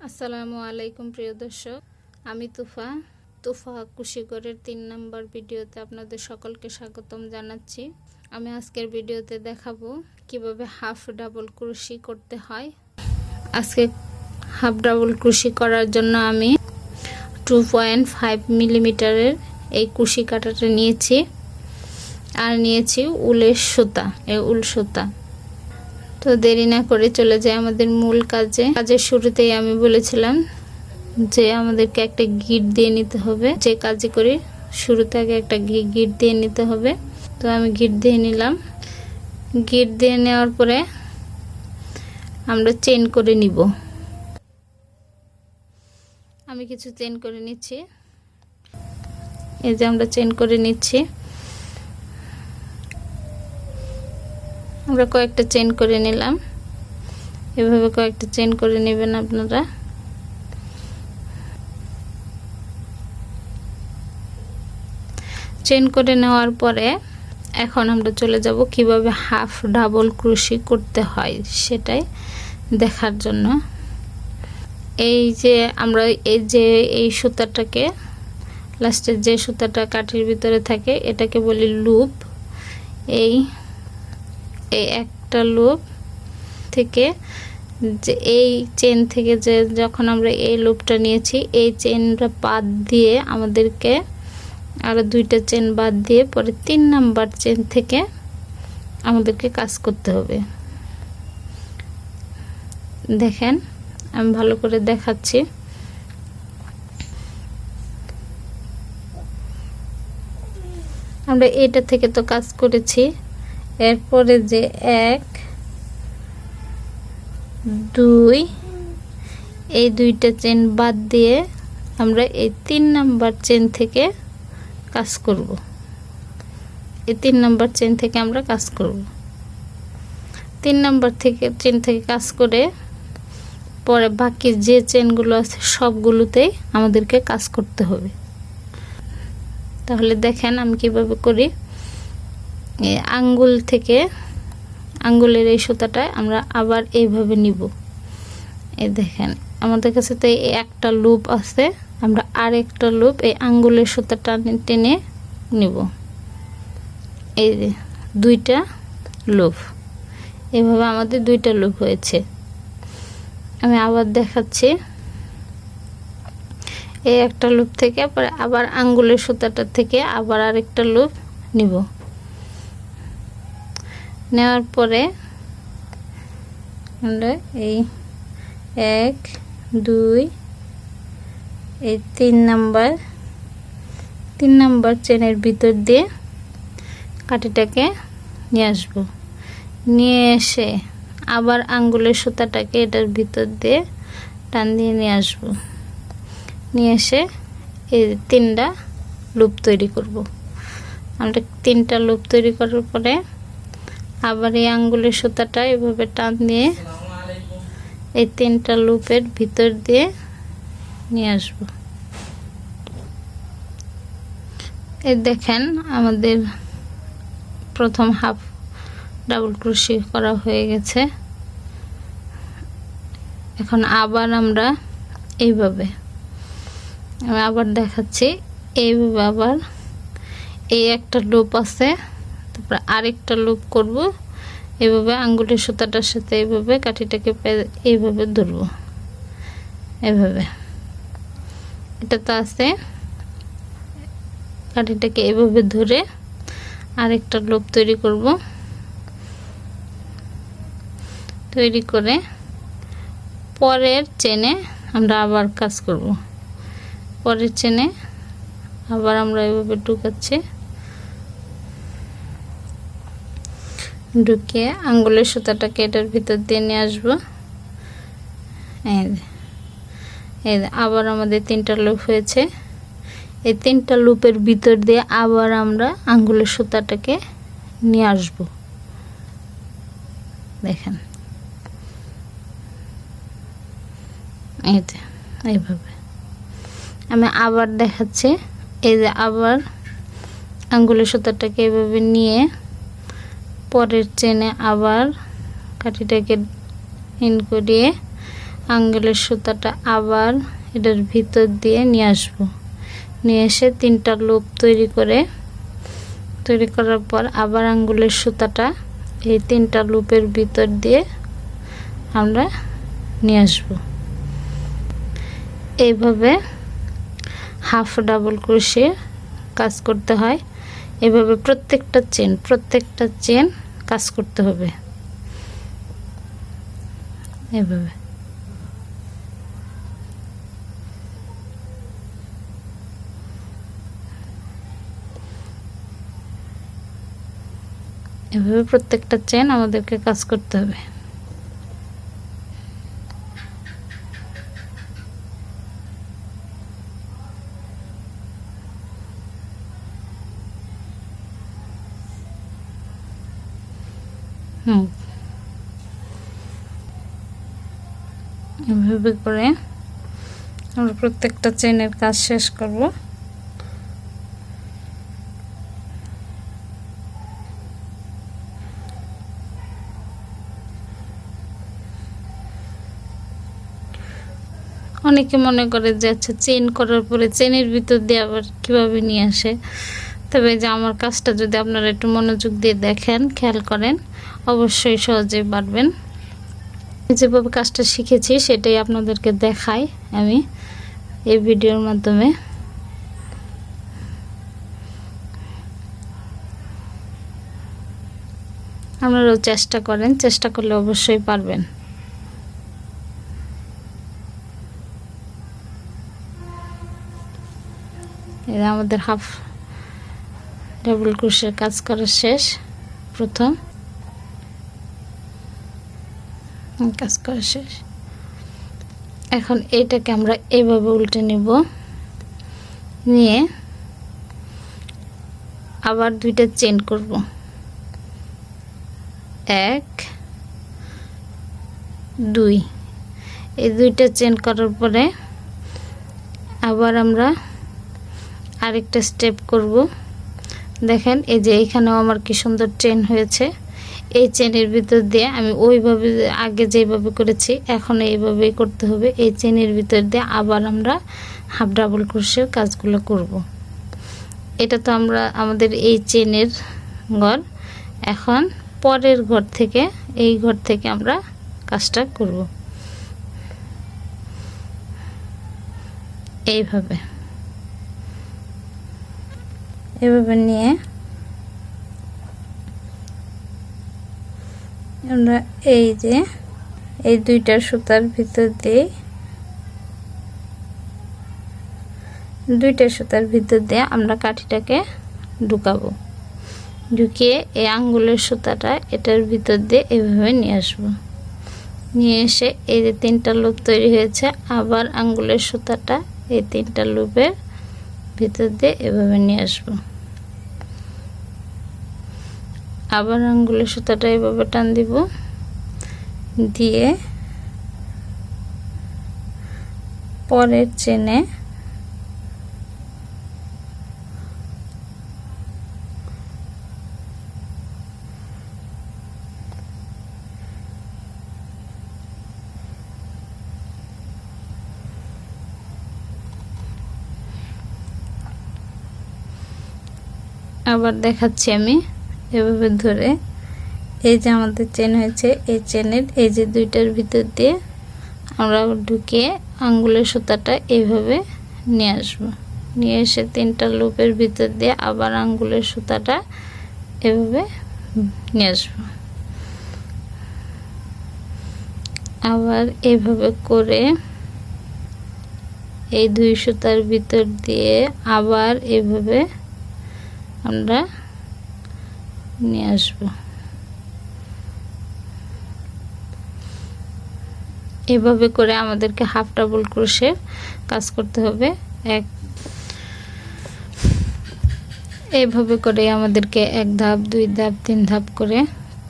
আসসালামু আলাইকুম প্রিয় দর্শক, আমি তুফা কুশিগড়ের 3 নম্বর ভিডিওতে আপনাদের সকলকে স্বাগতম জানাচ্ছি। আমি আজকের ভিডিওতে দেখাবো কিভাবে হাফ ডাবল ক্রোশি করতে হয়। আজকে হাফ ডাবল ক্রোশি করার জন্য আমি 2.5 মিলিমিটারের এই কুশি কাঁটাটা নিয়েছি আর নিয়েছি উলের সুতা, উল সুতা। তো দেরি না করে চলে যায় আমাদের মূল কাজের শুরুতেই আমি বলেছিলাম যে আমাদেরকে একটা গিট দিয়ে নিতে হবে। যে কাজে করি শুরুতে আগে একটা গিট দিয়ে নিতে হবে। তো আমি গিট দিয়ে নিলাম। গিট দিয়ে নেওয়ার পরে আমরা চেন করে নিব। আমি কিছু চেন করে নিচ্ছি। এই যে আমরা চেন করে নিচ্ছি। আমরা কয়েকটা চেন করে নিলাম। এভাবে কয়েকটা চেন করে নেবেন আপনারা। চেন করে নেওয়ার পরে এখন আমরা চলে যাব কিভাবে হাফ ডাবল ক্রোশি করতে হয় সেটাই দেখার জন্য। এই যে আমরা এই সুতাটাকে লাস্টে যে সুতাটা কাঠির ভিতরে থাকে এটাকে বলি লুপ। এই একটা লুপ থেকে যে এই চেন থেকে যে যখন আমরা এই লুপটা নিয়েছি এই চেনটা বাদ দিয়ে আমাদেরকে আরো 2টা চেন বাদ দিয়ে পরে 3 নাম্বার চেন থেকে আমাদেরকে কাজ করতে হবে। দেখেন আমি ভালো করে দেখাচ্ছি। আমরা এটা থেকে তো কাজ করেছি, এরপরে যে 1 2 এই 2টা চেন বাদ দিয়ে আমরা এই 3 নাম্বার চেন থেকে কাজ করব। এই 3 নাম্বার চেন থেকে আমরা কাজ করব। 3 নাম্বার চেন থেকে কাজ করে পরে বাকি যে চেনগুলো আছে সবগুলোতেই আমাদেরকে কাজ করতে হবে। তাহলে দেখেন আমি কিভাবে করি। আঙ্গুল থেকে আঙ্গুলের এই সুতাটা আমরা আবার এইভাবে নিব। এই দেখেন আমাদের কাছে তো এই একটা লুপ আছে, আমরা আরেকটা লুপ এই আঙ্গুলের সুতাটা টেনে নিব। এই যে 2টা লুপ, এভাবে আমাদের 2টা লুপ হয়েছে। আমি আবার দেখাচ্ছি। এই একটা লুপ থেকে পরে আবার আঙ্গুলের সুতাটা থেকে আবার আরেকটা লুপ নিব। নেওয়ার পরে আমরা এই 1 2 এই 3 নাম্বার চেনের ভিতর দিয়ে কাঠিটাকে নিয়ে আসব। নিয়ে এসে আবার আঙ্গুলের সুতাটাকে এটার ভিতর দিয়ে টান দিয়ে নিয়ে আসব। নিয়ে এসে এই 3টা লুপ তৈরি করব। আমরা 3টা লুপ তৈরি করার পরে আবার এই আঙ্গুলের সুতাটা এভাবে টান দিয়ে এই 3টা লুপের ভিতর দিয়ে নিয়ে আসব। এই দেখেন আমাদের প্রথম হাফ ডাবল ক্রোশি করা হয়ে গেছে। এখন আবার আমরা এইভাবে আমি আবার দেখাচ্ছি। এইভাবে আবার এই একটা লুপ আছে, তারপর আরেকটা লুপ করব। এইভাবে আঙ্গুলের সুতাটার সাথে এইভাবে কাঠিটাকে এইভাবে ধরব। এইভাবে এটা তো আছে, কাঠিটাকে এইভাবে ধরে আরেকটা লুপ তৈরি করব। তৈরি করে পরের চেনে আমরা আবার কাজ করব। পরের চেনে আবার আমরা এইভাবে ঢুকাচ্ছি। ঢুকিয়ে আঙ্গুলের সুতাটাকে এটার ভিতর দিয়ে নিয়ে আসবো। এই আবার আমাদের 3টা লুপ হয়েছে। এই 3টা লুপের ভিতর দিয়ে আবার আমরা আঙ্গুলের সুতাটাকে নিয়ে আসব। দেখেন এইভাবে আমি আবার দেখাচ্ছি। এই যে আবার আঙ্গুলের সুতাটাকে এভাবে নিয়ে পরের চেনে আবার কাঠিটাকে ইন করিয়ে আঙ্গুলের সুতাটা আবার এটার ভিতর দিয়ে নিয়ে আসবো, নিয়ে এসে 3টা লুপ তৈরি করার পর আবার আঙ্গুলের সুতাটা এই 3টা লুপের ভিতর দিয়ে আমরা নিয়ে আসবো। এইভাবে হাফ ডাবল ক্রোশে কাজ করতে হয়। এভাবে প্রত্যেকটা চেন কাজ করতে হবে। এভাবে প্রত্যেকটা চেন আমাদেরকে কাজ করতে হবে। এভাবে করে আমরা প্রত্যেকটা চেনের কাজ শেষ করব। অনেকে মনে করে যে আচ্ছা চেন করার পরে চেনের ভিতর দিয়ে আবার কিভাবে নিয়ে আসে, তবে যে আমার কাজটা যদি আপনারা একটু মনোযোগ দিয়ে দেখেন, খেয়াল করেন, অবশ্যই সহজেই পারবেন। যেভাবে কাজটা শিখেছি সেটাই আপনাদেরকে দেখাই আমি এই ভিডিওর মাধ্যমে। আপনারাও চেষ্টা করেন, চেষ্টা করলে অবশ্যই পারবেন। এটা আমাদের হাফ ডাবল ক্রোশের কাজ করা শেষ। প্রথম কাজ করা শেষ। এখন এইটাকে আমরা এইভাবে উল্টে নিব, নিয়ে আবার 2টা চেন করব। 1 2 এই 2টা চেন করার পরে আবার আমরা আরেকটা স্টেপ করব। দেখেন এই যে এখানেও আমার কি সুন্দর চেন হয়েছে। এই চেনের ভিতর দিয়ে আমি ওইভাবে আগে যেভাবে করেছি এখন এইভাবেই করতে হবে। এই চেনের ভিতর দিয়ে আবার আমরা হাফ ডাবল ক্রোশের কাজগুলো করব। এটা তো আমরা আমাদের এই চেনের ঘর। এখন পরের ঘর থেকে, এই ঘর থেকে আমরা কাজটা করব এইভাবে। এভাবে নিয়ে আমরা এই যে এই 2টা সুতার ভিতর দিয়ে আমরা কাঠিটাকে ঢুকাবো। ঢুকিয়ে এই আঙ্গুলের সুতাটা এটার ভিতর দিয়ে এভাবে নিয়ে আসবো। নিয়ে এসে এই যে 3টা লুপ তৈরি হয়েছে, আবার আঙ্গুলের সুতাটা এই 3টা লুপের ভিতর দিয়ে এভাবে নিয়ে আসবো। আবার আঙ্গুলের সুতাটা এভাবে টান দিব, দিয়ে পরের চেনে আবার দেখাচ্ছি আমি এভাবে ধরে, এই যে আমাদের চেন হয়েছে, এই চেনের এই যে 2টার ভিতর দিয়ে আমরা ঢুকিয়ে আঙ্গুলের সুতাটা এইভাবে নিয়ে আসবো। নিয়ে এসে 3টা লুপের ভিতর দিয়ে আবার আঙ্গুলের সুতাটা এভাবে নিয়ে আসবো। আবার এইভাবে করে এই 2 সুতার ভিতর দিয়ে আবার এইভাবে আমরা নিয়ে আসবো। এভাবে করে আমাদেরকে হাফ ডাবল ক্রোশের কাজ করতে হবে। এইভাবে করে আমাদেরকে 1 ধাপ 2 ধাপ 3 ধাপ করে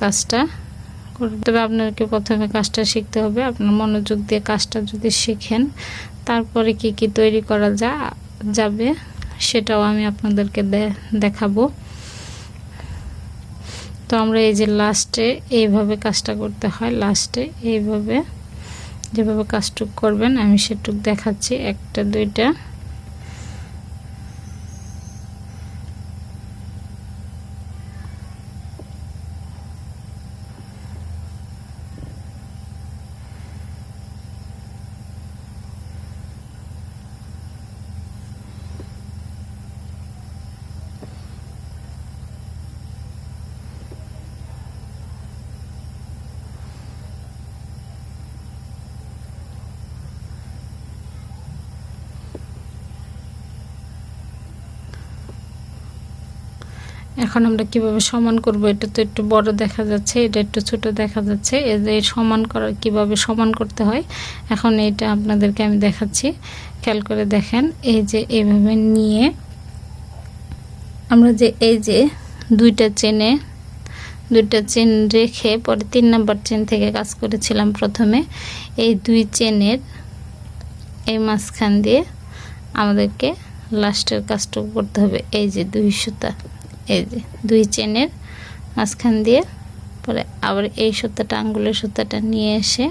কাজটা করতে হবে। আপনাকে প্রথমে কাজটা শিখতে হবে। আপনার মনোযোগ দিয়ে কাজটা যদি শিখেন, তারপরে কি কি তৈরি করা যাবে সেটাও আমি আপনাদেরকে দেখাবো। তো আমরা এই যে লাস্টে এইভাবে কাজটা করতে হয়, লাস্টে এইভাবে যেভাবে কাজটুক করবেন আমি সেটুক দেখাচ্ছি, একটা দুইটা। এখন আমরা কিভাবে সমান করব, এটা তো একটু বড় দেখা যাচ্ছে, এটা একটু ছোট দেখা যাচ্ছে। এই সমান করার কিভাবে সমান করতে হয় এখন এটা আপনাদেরকে আমি দেখাচ্ছি। খেয়াল করে দেখেন, এই যে এইভাবে নিয়ে আমরা যে এই যে দুইটা চেন রেখে পরে 3 নাম্বার চেন থেকে কাজ করেছিলাম প্রথমে, এই দুই চেনের এই মাঝখান দিয়ে আমাদেরকে লাস্টের কাজটুকু করতে হবে। এই যে দুই সুতা, এই যে দুই চেনের মাঝখান দিয়ে পরে আবার এই সুতাটা, আঙ্গুলের সুতাটা নিয়ে এসে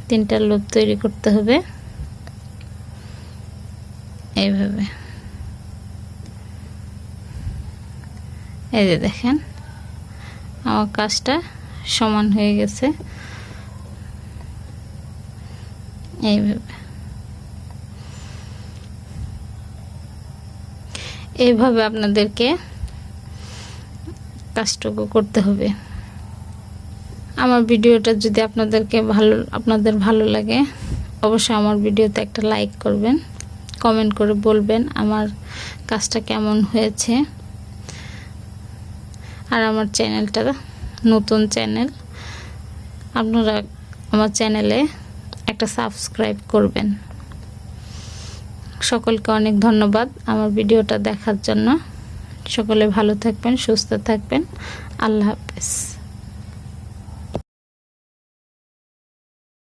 3টা লুপ তৈরি করতে হবে এইভাবে। এই যে দেখেন আমার কাজটা সমান হয়ে গেছে এইভাবে। এইভাবে আপনাদেরকে কাজটুকু করতে হবে। আমার ভিডিওটা যদি আপনাদের ভালো লাগে অবশ্যই আমার ভিডিওতে একটা লাইক করবেন, কমেন্ট করে বলবেন আমার কাজটা কেমন হয়েছে। আর আমার চ্যানেলটা নতুন চ্যানেল, আপনারা আমার চ্যানেলে একটা সাবস্ক্রাইব করবেন। সকলকে অনেক ধন্যবাদ আমার ভিডিওটা দেখার জন্য। সকলে ভালো থাকবেন, সুস্থ থাকবেন। আল্লাহ হাফেজ।